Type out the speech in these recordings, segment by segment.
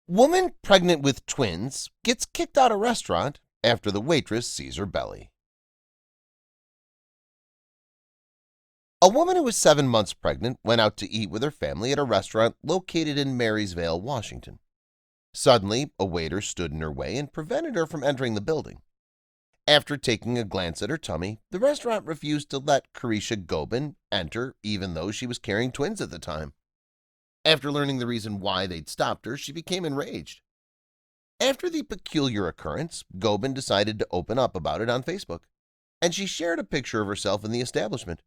Woman pregnant with twins gets kicked out of restaurant after the waitress sees her belly. A woman who was 7 months pregnant went out to eat with her family at a restaurant located in Marysville, Washington. Suddenly, a waiter stood in her way and prevented her from entering the building. After taking a glance at her tummy, the restaurant refused to let Carisha Gobin enter even though she was carrying twins at the time. After learning the reason why they'd stopped her, she became enraged. After the peculiar occurrence, Gobin decided to open up about it on Facebook, and she shared a picture of herself in the establishment.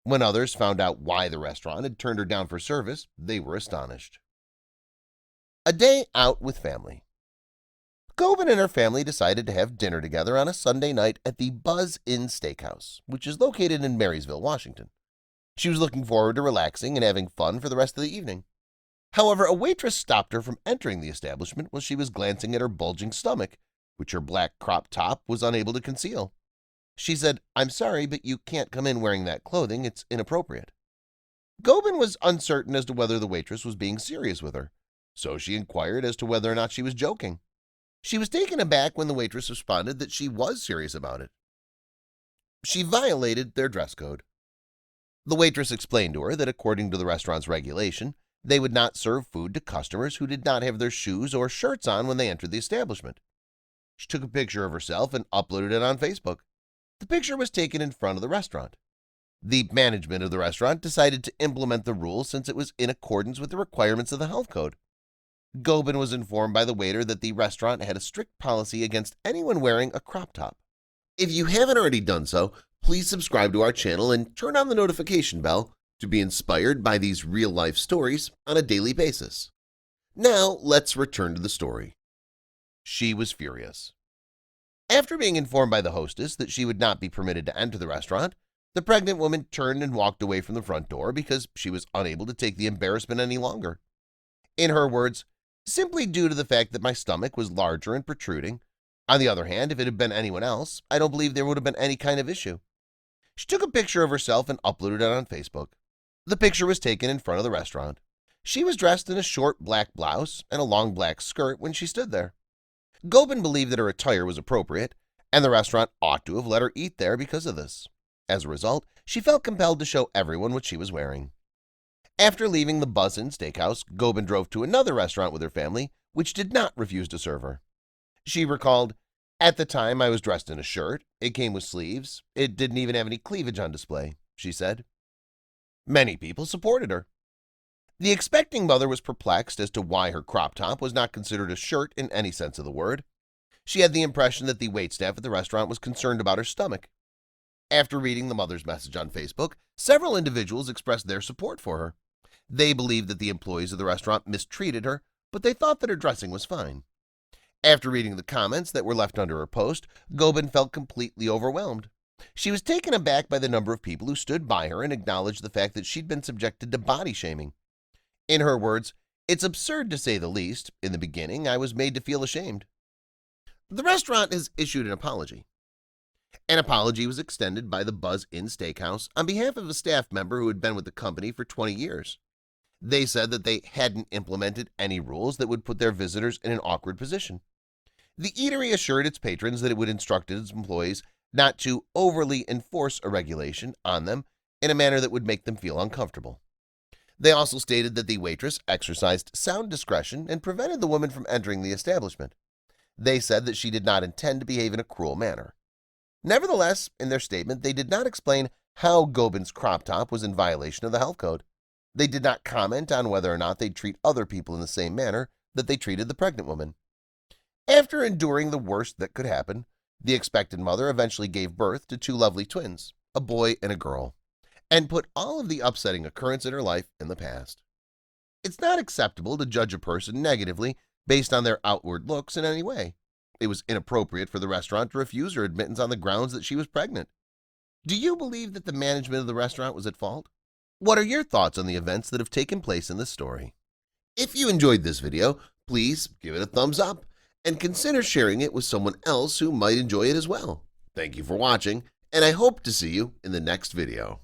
When others found out why the restaurant had turned her down for service, they were astonished. A day out with family. Gobin and her family decided to have dinner together on a Sunday night at the Buzz Inn Steakhouse, which is located in Marysville, Washington. She was looking forward to relaxing and having fun for the rest of the evening. However, a waitress stopped her from entering the establishment while she was glancing at her bulging stomach, which her black crop top was unable to conceal. She said, "I'm sorry, but you can't come in wearing that clothing. It's inappropriate." Gobin was uncertain as to whether the waitress was being serious with her, so she inquired as to whether or not she was joking. She was taken aback when the waitress responded that she was serious about it. She violated their dress code. The waitress explained to her that according to the restaurant's regulation, they would not serve food to customers who did not have their shoes or shirts on when they entered the establishment. She took a picture of herself and uploaded it on Facebook. The picture was taken in front of the restaurant. The management of the restaurant decided to implement the rule since it was in accordance with the requirements of the health code. Gobin was informed by the waiter that the restaurant had a strict policy against anyone wearing a crop top. If you haven't already done so, please subscribe to our channel and turn on the notification bell to be inspired by these real-life stories on a daily basis. Now, let's return to the story. She was furious. After being informed by the hostess that she would not be permitted to enter the restaurant, the pregnant woman turned and walked away from the front door because she was unable to take the embarrassment any longer. In her words, "Simply due to the fact that my stomach was larger and protruding. On the other hand, if it had been anyone else, I don't believe there would have been any kind of issue." She took a picture of herself and uploaded it on Facebook. The picture was taken in front of the restaurant. She was dressed in a short black blouse and a long black skirt when she stood there. Gobin believed that her attire was appropriate, and the restaurant ought to have let her eat there because of this. As a result, she felt compelled to show everyone what she was wearing. After leaving the Buzz Inn Steakhouse, Gobin drove to another restaurant with her family, which did not refuse to serve her. She recalled, "At the time, I was dressed in a shirt. It came with sleeves. It didn't even have any cleavage on display," she said. Many people supported her. The expecting mother was perplexed as to why her crop top was not considered a shirt in any sense of the word. She had the impression that the waitstaff at the restaurant was concerned about her stomach. After reading the mother's message on Facebook, several individuals expressed their support for her. They believed that the employees of the restaurant mistreated her, but they thought that her dressing was fine. After reading the comments that were left under her post, Gobin felt completely overwhelmed. She was taken aback by the number of people who stood by her and acknowledged the fact that she'd been subjected to body shaming. In her words, "It's absurd to say the least. In the beginning, I was made to feel ashamed." The restaurant has issued an apology. An apology was extended by the Buzz Inn Steakhouse on behalf of a staff member who had been with the company for 20 years. They said that they hadn't implemented any rules that would put their visitors in an awkward position. The eatery assured its patrons that it would instruct its employees not to overly enforce a regulation on them in a manner that would make them feel uncomfortable. They also stated that the waitress exercised sound discretion and prevented the woman from entering the establishment. They said that she did not intend to behave in a cruel manner. Nevertheless, in their statement, they did not explain how Gobin's crop top was in violation of the health code. They did not comment on whether or not they'd treat other people in the same manner that they treated the pregnant woman. After enduring the worst that could happen, the expectant mother eventually gave birth to 2 lovely twins, a boy and a girl, and put all of the upsetting occurrence in her life in the past. It's not acceptable to judge a person negatively based on their outward looks in any way. It was inappropriate for the restaurant to refuse her admittance on the grounds that she was pregnant. Do you believe that the management of the restaurant was at fault? What are your thoughts on the events that have taken place in this story? If you enjoyed this video, please give it a thumbs up and consider sharing it with someone else who might enjoy it as well. Thank you for watching, and I hope to see you in the next video.